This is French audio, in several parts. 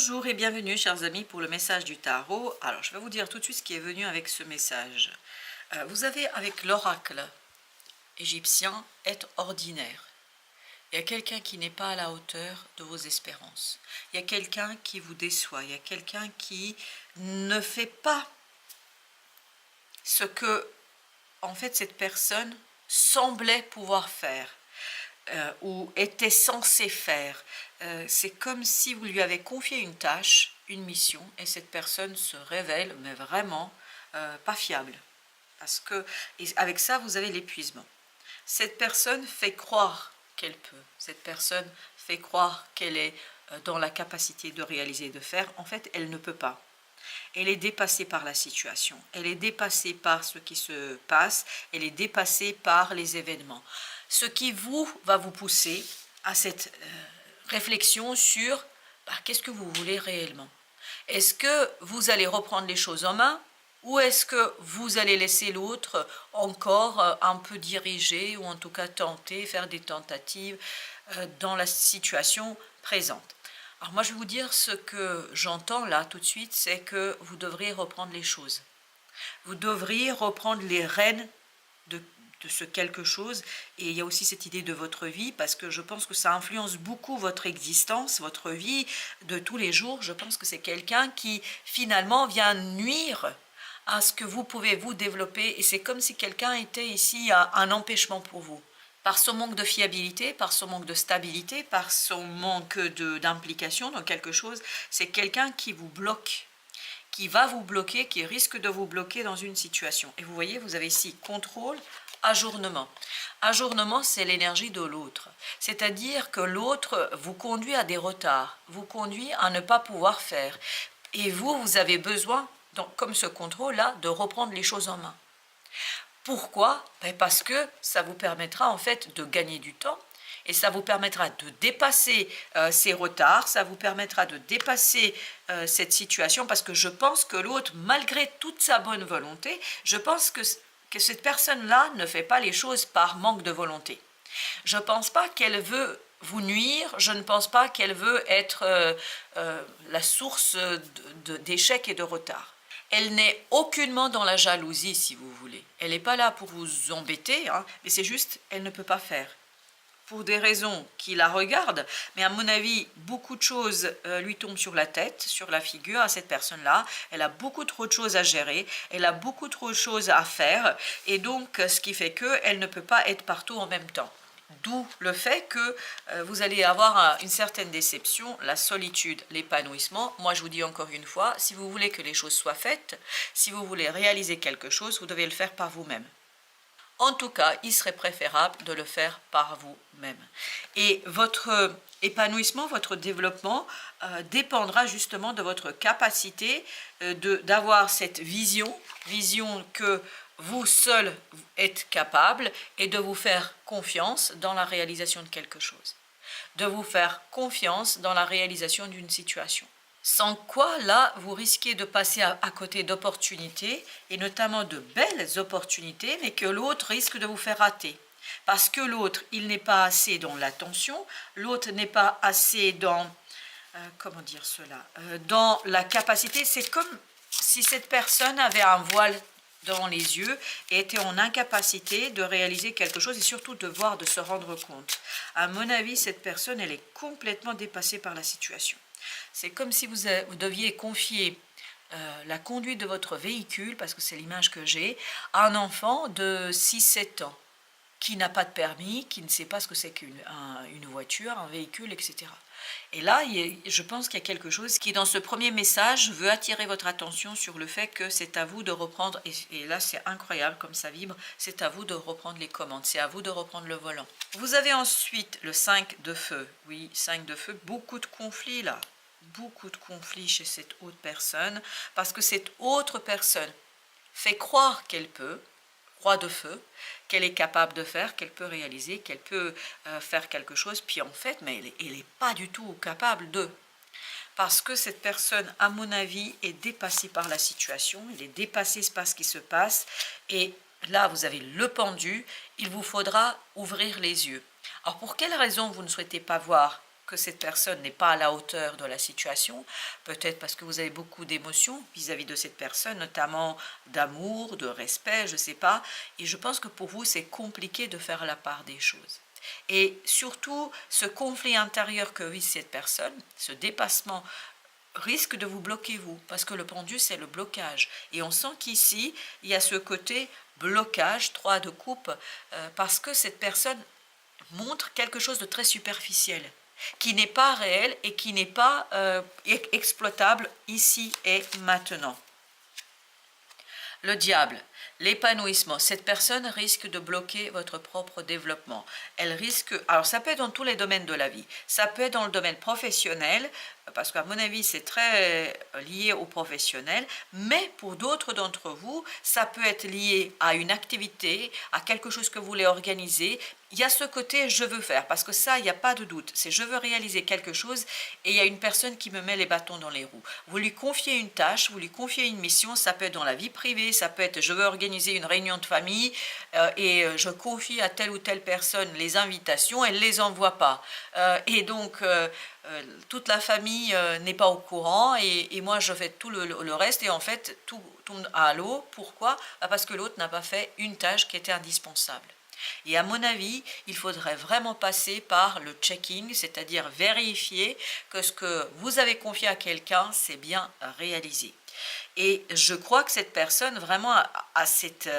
Bonjour et bienvenue chers amis pour le message du tarot. Alors je vais vous dire tout de suite ce qui est venu avec ce message. Vous avez avec l'oracle égyptien être ordinaire. Il y a quelqu'un qui n'est pas à la hauteur de vos espérances. Il y a quelqu'un qui vous déçoit. Il y a quelqu'un qui ne fait pas ce que en fait cette personne semblait pouvoir faire. Ou était censé faire. C'est comme si vous lui avez confié une tâche, une mission, et cette personne se révèle, mais vraiment pas fiable. Parce que, et avec ça, vous avez l'épuisement. Cette personne fait croire qu'elle peut. Cette personne fait croire qu'elle est dans la capacité de réaliser et de faire. En fait, elle ne peut pas. Elle est dépassée par la situation. Elle est dépassée par ce qui se passe. Elle est dépassée par les événements. Ce qui va vous pousser à cette réflexion sur qu'est-ce que vous voulez réellement. Est-ce que vous allez reprendre les choses en main ou est-ce que vous allez laisser l'autre encore un peu diriger ou en tout cas tenter, faire des tentatives dans la situation présente. Alors moi je vais vous dire ce que j'entends là tout de suite, c'est que vous devriez reprendre les choses. Vous devriez reprendre les rênes de ce quelque chose, et il y a aussi cette idée de votre vie, parce que je pense que ça influence beaucoup votre existence, votre vie de tous les jours. Je pense que c'est quelqu'un qui finalement vient nuire à ce que vous pouvez vous développer, et c'est comme si quelqu'un était ici un empêchement pour vous. Par son manque de fiabilité, par son manque de stabilité, par son manque d'implication dans quelque chose, c'est quelqu'un qui vous bloque, qui va vous bloquer, qui risque de vous bloquer dans une situation. Et vous voyez, vous avez ici contrôle, ajournement. Ajournement, c'est l'énergie de l'autre. C'est-à-dire que l'autre vous conduit à des retards, vous conduit à ne pas pouvoir faire. Et vous avez besoin, donc, comme ce contrôle-là, de reprendre les choses en main. Pourquoi? Parce que ça vous permettra en fait de gagner du temps. Et ça vous permettra de dépasser ces retards, ça vous permettra de dépasser cette situation, parce que je pense que l'autre, malgré toute sa bonne volonté, je pense que cette personne-là ne fait pas les choses par manque de volonté. Je ne pense pas qu'elle veut vous nuire, je ne pense pas qu'elle veut être la source d'échecs et de retards. Elle n'est aucunement dans la jalousie, si vous voulez. Elle n'est pas là pour vous embêter, mais c'est juste, elle ne peut pas faire. Pour des raisons qui la regardent, mais à mon avis, beaucoup de choses lui tombent sur la tête, sur la figure à cette personne-là. Elle a beaucoup trop de choses à gérer, elle a beaucoup trop de choses à faire, et donc ce qui fait qu'elle ne peut pas être partout en même temps. D'où le fait que vous allez avoir une certaine déception, la solitude, l'épanouissement. Moi, je vous dis encore une fois, si vous voulez que les choses soient faites, si vous voulez réaliser quelque chose, vous devez le faire par vous-même. En tout cas, il serait préférable de le faire par vous-même. Et votre épanouissement, votre développement dépendra justement de votre capacité d'avoir cette vision que vous seul êtes capable, et de vous faire confiance dans la réalisation de quelque chose. De vous faire confiance dans la réalisation d'une situation. Sans quoi, là, vous risquez de passer à côté d'opportunités, et notamment de belles opportunités, mais que l'autre risque de vous faire rater. Parce que l'autre, il n'est pas assez dans l'attention, l'autre n'est pas assez dans, comment dire cela, dans la capacité. C'est comme si cette personne avait un voile dans les yeux et était en incapacité de réaliser quelque chose, et surtout de voir, de se rendre compte. À mon avis, cette personne, elle est complètement dépassée par la situation. C'est comme si vous deviez confier la conduite de votre véhicule, parce que c'est l'image que j'ai, à un enfant de 6-7 ans, qui n'a pas de permis, qui ne sait pas ce que c'est qu'une voiture, un véhicule, etc. Et là, je pense qu'il y a quelque chose qui, dans ce premier message, veut attirer votre attention sur le fait que c'est à vous de reprendre, et là c'est incroyable comme ça vibre, c'est à vous de reprendre les commandes, c'est à vous de reprendre le volant. Vous avez ensuite le 5 de feu, oui, 5 de feu, beaucoup de conflits là, beaucoup de conflits chez cette autre personne, parce que cette autre personne fait croire qu'elle peut, roi de feu, qu'elle est capable de faire, qu'elle peut réaliser, qu'elle peut faire quelque chose, puis en fait, mais elle n'est pas du tout capable de. Parce que cette personne, à mon avis, est dépassée par la situation, elle est dépassée par ce qui se passe, et là, vous avez le pendu, il vous faudra ouvrir les yeux. Alors, pour quelle raison vous ne souhaitez pas voir que cette personne n'est pas à la hauteur de la situation, peut-être parce que vous avez beaucoup d'émotions vis-à-vis de cette personne, notamment d'amour, de respect, je ne sais pas, et je pense que pour vous c'est compliqué de faire la part des choses. Et surtout, ce conflit intérieur que vit cette personne, ce dépassement, risque de vous bloquer vous, parce que le pendu c'est le blocage. Et on sent qu'ici, il y a ce côté blocage, 3 de coupe, parce que cette personne montre quelque chose de très superficiel, qui n'est pas réel et qui n'est pas exploitable ici et maintenant. Le diable, l'épanouissement. Cette personne risque de bloquer votre propre développement. Elle risque, alors ça peut être dans tous les domaines de la vie. Ça peut être dans le domaine professionnel, parce qu'à mon avis c'est très lié au professionnel, mais pour d'autres d'entre vous, ça peut être lié à une activité, à quelque chose que vous voulez organiser. Il y a ce côté je veux faire, parce que ça, il n'y a pas de doute, c'est je veux réaliser quelque chose et il y a une personne qui me met les bâtons dans les roues. Vous lui confiez une tâche, vous lui confiez une mission, ça peut être dans la vie privée, ça peut être je veux organiser une réunion de famille et je confie à telle ou telle personne les invitations, elle ne les envoie pas. Et donc toute la famille n'est pas au courant et moi je fais tout le reste et en fait tout tombe à l'eau. Pourquoi? Parce que l'autre n'a pas fait une tâche qui était indispensable. Et à mon avis, il faudrait vraiment passer par le checking, c'est-à-dire vérifier que ce que vous avez confié à quelqu'un, c'est bien réalisé. Et je crois que cette personne vraiment a cette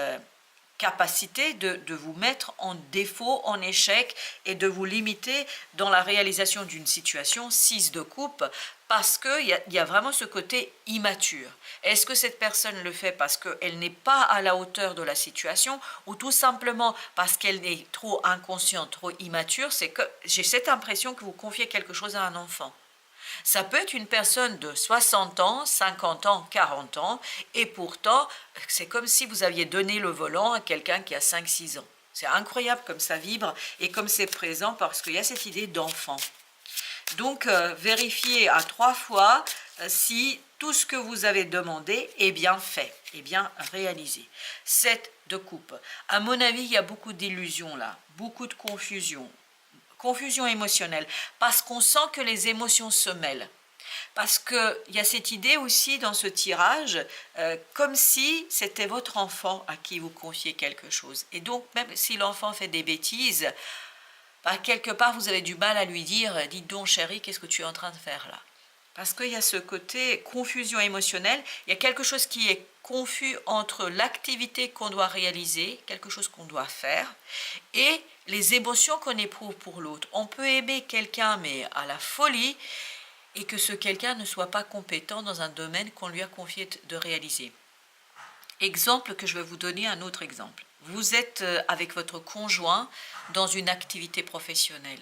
capacité de vous mettre en défaut, en échec et de vous limiter dans la réalisation d'une situation 6 de coupe parce qu'il y a vraiment ce côté immature. Est-ce que cette personne le fait parce qu'elle n'est pas à la hauteur de la situation ou tout simplement parce qu'elle est trop inconsciente, trop immature? C'est que j'ai cette impression que vous confiez quelque chose à un enfant. Ça peut être une personne de 60 ans, 50 ans, 40 ans, et pourtant, c'est comme si vous aviez donné le volant à quelqu'un qui a 5-6 ans. C'est incroyable comme ça vibre et comme c'est présent parce qu'il y a cette idée d'enfant. Donc, vérifiez à 3 fois si tout ce que vous avez demandé est bien fait, est bien réalisé. 7 de coupe. À mon avis, il y a beaucoup d'illusions là, beaucoup de confusion émotionnelle, parce qu'on sent que les émotions se mêlent. Parce qu'il y a cette idée aussi dans ce tirage, comme si c'était votre enfant à qui vous confiez quelque chose. Et donc, même si l'enfant fait des bêtises, bah, quelque part, vous avez du mal à lui dire « Dites donc, chérie, qu'est-ce que tu es en train de faire là ?» Parce qu'il y a ce côté confusion émotionnelle, il y a quelque chose qui est confus entre l'activité qu'on doit réaliser, quelque chose qu'on doit faire, et les émotions qu'on éprouve pour l'autre. On peut aimer quelqu'un, mais à la folie, et que ce quelqu'un ne soit pas compétent dans un domaine qu'on lui a confié de réaliser. Exemple que je vais vous donner, un autre exemple. Vous êtes avec votre conjoint dans une activité professionnelle.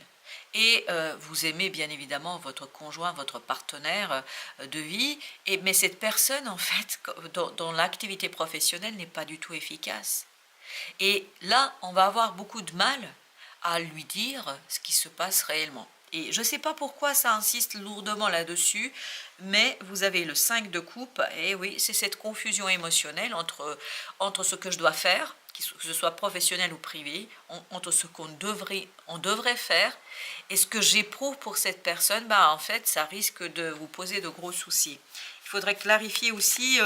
Et vous aimez bien évidemment votre conjoint, votre partenaire de vie, mais cette personne, en fait, dans l'activité professionnelle, n'est pas du tout efficace. Et là, on va avoir beaucoup de mal à lui dire ce qui se passe réellement. Et je ne sais pas pourquoi ça insiste lourdement là-dessus, mais vous avez le 5 de coupe, et oui, c'est cette confusion émotionnelle entre ce que je dois faire, que ce soit professionnel ou privé, entre ce qu'on devrait faire et ce que j'éprouve pour cette personne, bah, en fait, ça risque de vous poser de gros soucis. Il faudrait clarifier aussi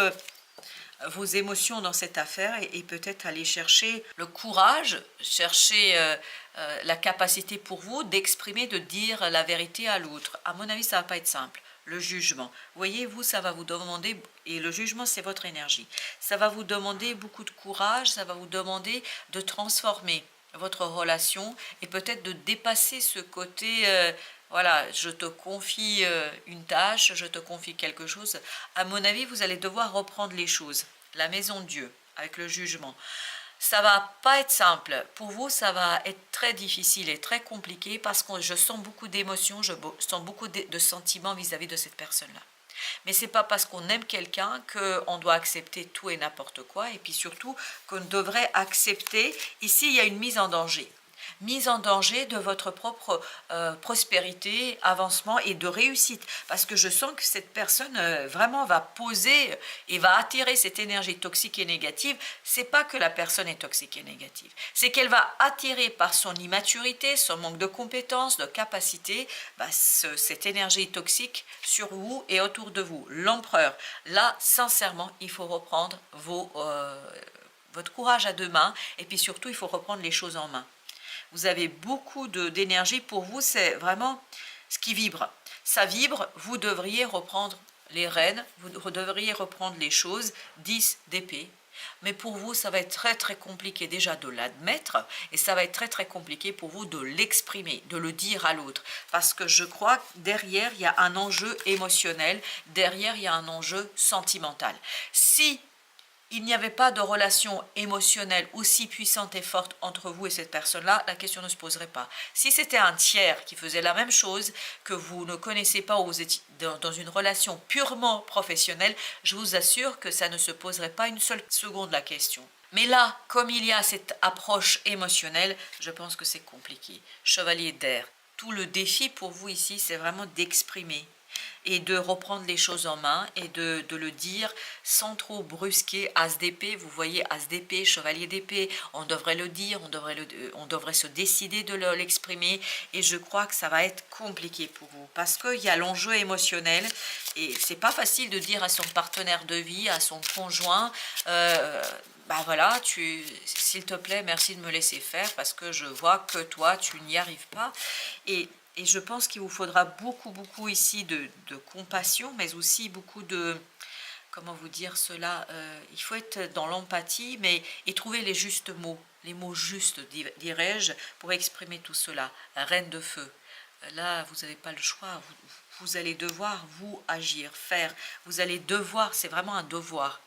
vos émotions dans cette affaire et peut-être aller chercher le courage, chercher la capacité pour vous d'exprimer, de dire la vérité à l'autre. À mon avis, ça ne va pas être simple. Le jugement. Voyez, vous, ça va vous demander, et le jugement, c'est votre énergie, ça va vous demander beaucoup de courage, ça va vous demander de transformer votre relation et peut-être de dépasser ce côté, voilà, je te confie une tâche, je te confie quelque chose. À mon avis, vous allez devoir reprendre les choses. La maison de Dieu, avec le jugement. Ça va pas être simple. Pour vous, ça va être très difficile et très compliqué parce que je sens beaucoup d'émotions, je sens beaucoup de sentiments vis-à-vis de cette personne-là. Mais c'est pas parce qu'on aime quelqu'un qu'on doit accepter tout et n'importe quoi. Et puis surtout qu'on devrait accepter, ici il y a une mise en danger. mise en danger de votre propre prospérité, avancement et de réussite. Parce que je sens que cette personne vraiment va poser et va attirer cette énergie toxique et négative. C'est pas que la personne est toxique et négative, c'est qu'elle va attirer par son immaturité, son manque de compétences, de capacité, cette énergie toxique sur vous et autour de vous. L'empereur, là, sincèrement, il faut reprendre votre courage à deux mains et puis surtout, il faut reprendre les choses en main. Vous avez beaucoup d'énergie. Pour vous, c'est vraiment ce qui vibre. Ça vibre, vous devriez reprendre les rênes, vous devriez reprendre les choses. 10 d'épée. Mais pour vous, ça va être très très compliqué déjà de l'admettre et ça va être très très compliqué pour vous de l'exprimer, de le dire à l'autre. Parce que je crois que derrière, il y a un enjeu émotionnel, derrière, il y a un enjeu sentimental. Si il n'y avait pas de relation émotionnelle aussi puissante et forte entre vous et cette personne-là, la question ne se poserait pas. Si c'était un tiers qui faisait la même chose, que vous ne connaissez pas ou vous êtes dans une relation purement professionnelle, je vous assure que ça ne se poserait pas une seule seconde la question. Mais là, comme il y a cette approche émotionnelle, je pense que c'est compliqué. Chevalier d'air, tout le défi pour vous ici, c'est vraiment d'exprimer et de reprendre les choses en main et de le dire sans trop brusquer. As d'épée, vous voyez, as d'épée, chevalier d'épée, on devrait le dire, on devrait se décider de l'exprimer et je crois que ça va être compliqué pour vous parce qu'il y a l'enjeu émotionnel et c'est pas facile de dire à son partenaire de vie, à son conjoint, voilà, s'il te plaît, merci de me laisser faire parce que je vois que toi, tu n'y arrives pas. Et je pense qu'il vous faudra beaucoup ici de compassion, mais aussi beaucoup de, comment vous dire cela, il faut être dans l'empathie, et trouver les justes mots, les mots justes, dirais-je, pour exprimer tout cela. Reine de feu, là, vous n'avez pas le choix, vous allez devoir, vous, agir, faire, vous allez devoir, c'est vraiment un devoir.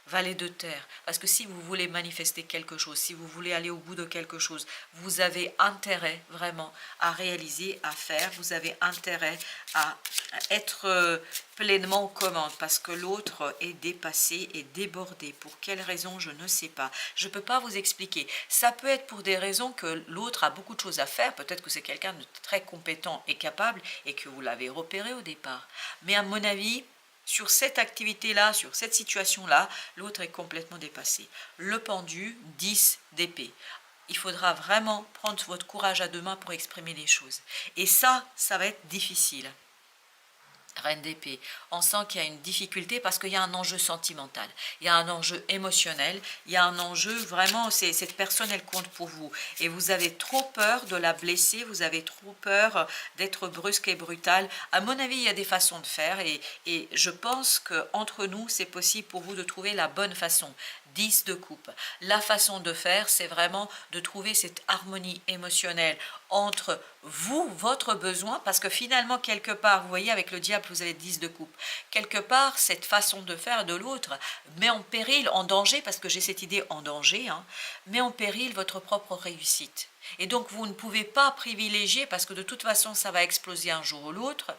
Valet de terre, parce que si vous voulez manifester quelque chose, si vous voulez aller au bout de quelque chose, vous avez intérêt vraiment à réaliser, à faire, vous avez intérêt à être pleinement aux commandes, parce que l'autre est dépassé et débordé. Pour quelle raison, je ne sais pas. Je ne peux pas vous expliquer. Ça peut être pour des raisons que l'autre a beaucoup de choses à faire, peut-être que c'est quelqu'un de très compétent et capable, et que vous l'avez repéré au départ. Mais à mon avis, sur cette activité-là, sur cette situation-là, l'autre est complètement dépassé. Le pendu, 10 d'épée. Il faudra vraiment prendre votre courage à deux mains pour exprimer les choses. Et ça va être difficile. Reine d'épée, on sent qu'il y a une difficulté parce qu'il y a un enjeu sentimental, il y a un enjeu émotionnel, il y a un enjeu vraiment, cette personne elle compte pour vous et vous avez trop peur de la blesser, vous avez trop peur d'être brusque et brutal. À mon avis, il y a des façons de faire et je pense qu'entre nous, c'est possible pour vous de trouver la bonne façon. 10 de coupe. La façon de faire, c'est vraiment de trouver cette harmonie émotionnelle entre vous, votre besoin, parce que finalement, quelque part, vous voyez, avec le diable, vous avez 10 de coupe. Quelque part, cette façon de faire de l'autre met en péril, en danger, parce que j'ai cette idée en danger, met en péril votre propre réussite. Et donc, vous ne pouvez pas privilégier, parce que de toute façon, ça va exploser un jour ou l'autre,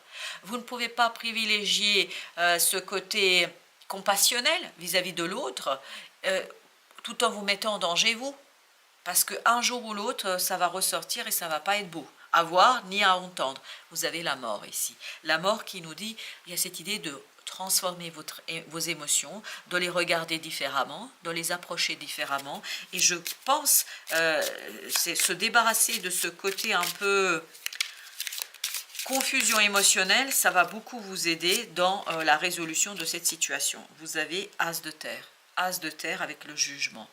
vous ne pouvez pas privilégier ce côté compassionnel vis-à-vis de l'autre, tout en vous mettant en danger vous. Parce qu'un jour ou l'autre, ça va ressortir et ça ne va pas être beau à voir ni à entendre. Vous avez la mort ici. La mort qui nous dit, il y a cette idée de transformer vos émotions, de les regarder différemment, de les approcher différemment. Et je pense, c'est se débarrasser de ce côté un peu confusion émotionnelle, ça va beaucoup vous aider dans la résolution de cette situation. Vous avez As de terre. As de terre avec le jugement.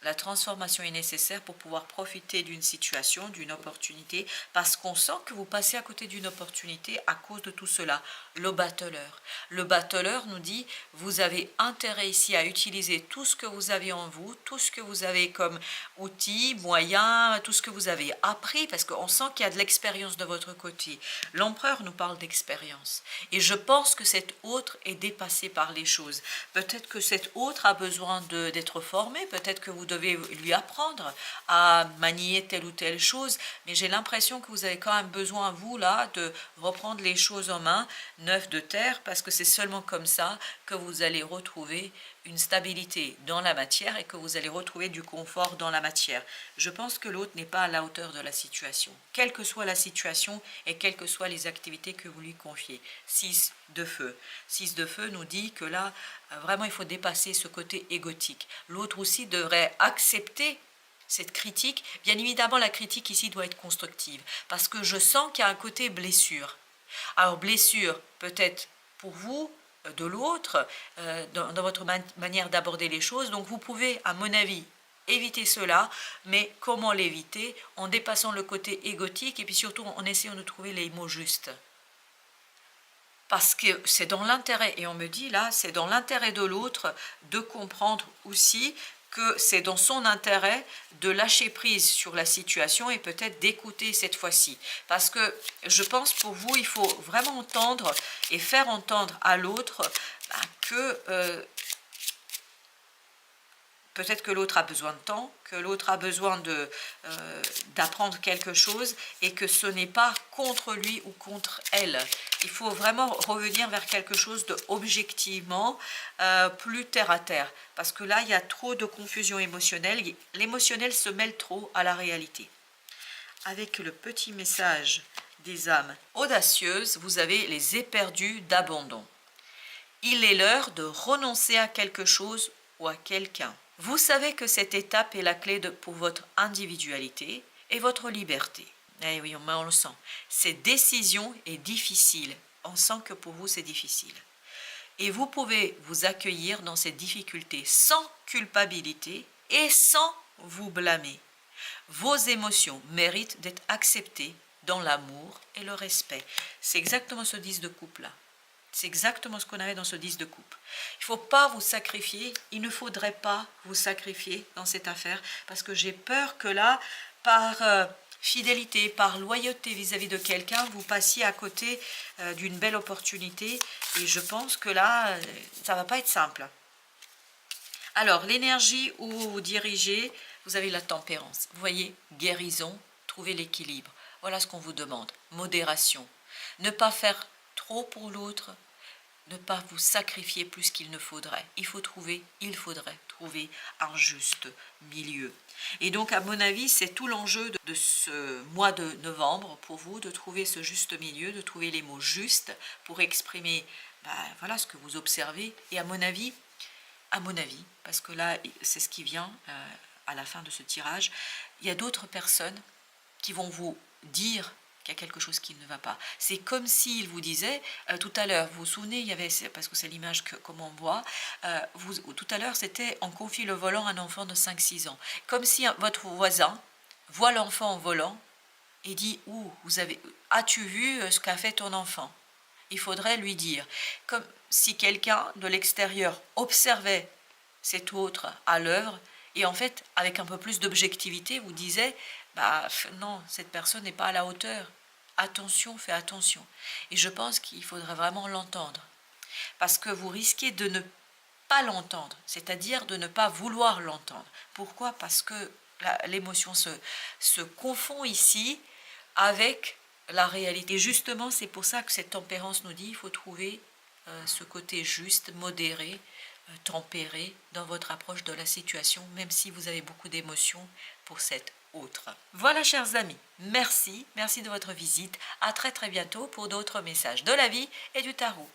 La transformation est nécessaire pour pouvoir profiter d'une situation, d'une opportunité, parce qu'on sent que vous passez à côté d'une opportunité à cause de tout cela. Le battleur. Le battleur nous dit, vous avez intérêt ici à utiliser tout ce que vous avez en vous, tout ce que vous avez comme outils, moyens, tout ce que vous avez appris, parce qu'on sent qu'il y a de l'expérience de votre côté. L'empereur nous parle d'expérience. Et je pense que cet autre est dépassé par les choses. Peut-être que cet autre a besoin d'être formé, peut-être que vous devez lui apprendre à manier telle ou telle chose, mais j'ai l'impression que vous avez quand même besoin, vous, là, de reprendre les choses en main, 9 de terre, parce que c'est seulement comme ça que vous allez retrouver une stabilité dans la matière et que vous allez retrouver du confort dans la matière. Je pense que l'autre n'est pas à la hauteur de la situation, quelle que soit la situation et quelles que soient les activités que vous lui confiez. 6 de feu. 6 de feu nous dit que là, vraiment, il faut dépasser ce côté égotique. L'autre aussi devrait accepter cette critique. Bien évidemment, la critique ici doit être constructive parce que je sens qu'il y a un côté blessure. Alors, blessure, peut-être pour vous, de l'autre, dans votre manière d'aborder les choses. Donc vous pouvez, à mon avis, éviter cela, mais comment l'éviter? En dépassant le côté égotique et puis surtout en essayant de trouver les mots justes. Parce que c'est dans l'intérêt, et on me dit là, c'est dans l'intérêt de l'autre de comprendre aussi que c'est dans son intérêt de lâcher prise sur la situation et peut-être d'écouter cette fois-ci. Parce que je pense pour vous, il faut vraiment entendre et faire entendre à l'autre que peut-être que l'autre a besoin de temps, que l'autre a besoin d'apprendre quelque chose et que ce n'est pas contre lui ou contre elle. Il faut vraiment revenir vers quelque chose de objectivement plus terre à terre. Parce que là, il y a trop de confusion émotionnelle. L'émotionnel se mêle trop à la réalité. Avec le petit message des âmes audacieuses, vous avez les éperdus d'abandon. Il est l'heure de renoncer à quelque chose ou à quelqu'un. Vous savez que cette étape est la clé pour votre individualité et votre liberté. Eh oui, on le sent. Cette décision est difficile. On sent que pour vous, c'est difficile. Et vous pouvez vous accueillir dans cette difficulté sans culpabilité et sans vous blâmer. Vos émotions méritent d'être acceptées dans l'amour et le respect. C'est exactement ce 10 de coupe-là. C'est exactement ce qu'on avait dans ce 10 de coupe. Il ne faut pas vous sacrifier, il ne faudrait pas vous sacrifier dans cette affaire, parce que j'ai peur que là, par fidélité, par loyauté vis-à-vis de quelqu'un, vous passiez à côté d'une belle opportunité, et je pense que là, ça ne va pas être simple. Alors, l'énergie où vous dirigez, vous avez la tempérance. Vous voyez, guérison, trouver l'équilibre. Voilà ce qu'on vous demande. Modération. Ne pas faire trop pour l'autre, ne pas vous sacrifier plus qu'il ne faudrait. Il faudrait trouver un juste milieu. Et donc, à mon avis, c'est tout l'enjeu de ce mois de novembre pour vous, de trouver ce juste milieu, de trouver les mots justes pour exprimer voilà ce que vous observez. Et à mon avis, parce que là, c'est ce qui vient à la fin de ce tirage, il y a d'autres personnes qui vont vous dire qu'il y a quelque chose qui ne va pas. C'est comme s'il vous disait, tout à l'heure, vous vous souvenez, il y avait, parce que c'est l'image comme on voit, tout à l'heure, c'était on confie le volant à un enfant de 5-6 ans. Comme si votre voisin voit l'enfant en volant et dit, as-tu vu ce qu'a fait ton enfant? Il faudrait lui dire, comme si quelqu'un de l'extérieur observait cet autre à l'œuvre, et en fait, avec un peu plus d'objectivité, vous disait, non, cette personne n'est pas à la hauteur. Attention, fais attention. Et je pense qu'il faudrait vraiment l'entendre. Parce que vous risquez de ne pas l'entendre, c'est-à-dire de ne pas vouloir l'entendre. Pourquoi? Parce que l'émotion se confond ici avec la réalité. Justement, c'est pour ça que cette tempérance nous dit qu'il faut trouver ce côté juste, modéré, tempéré dans votre approche de la situation, même si vous avez beaucoup d'émotions pour cette autre. Voilà, chers amis, merci de votre visite. À très bientôt pour d'autres messages de la vie et du tarot.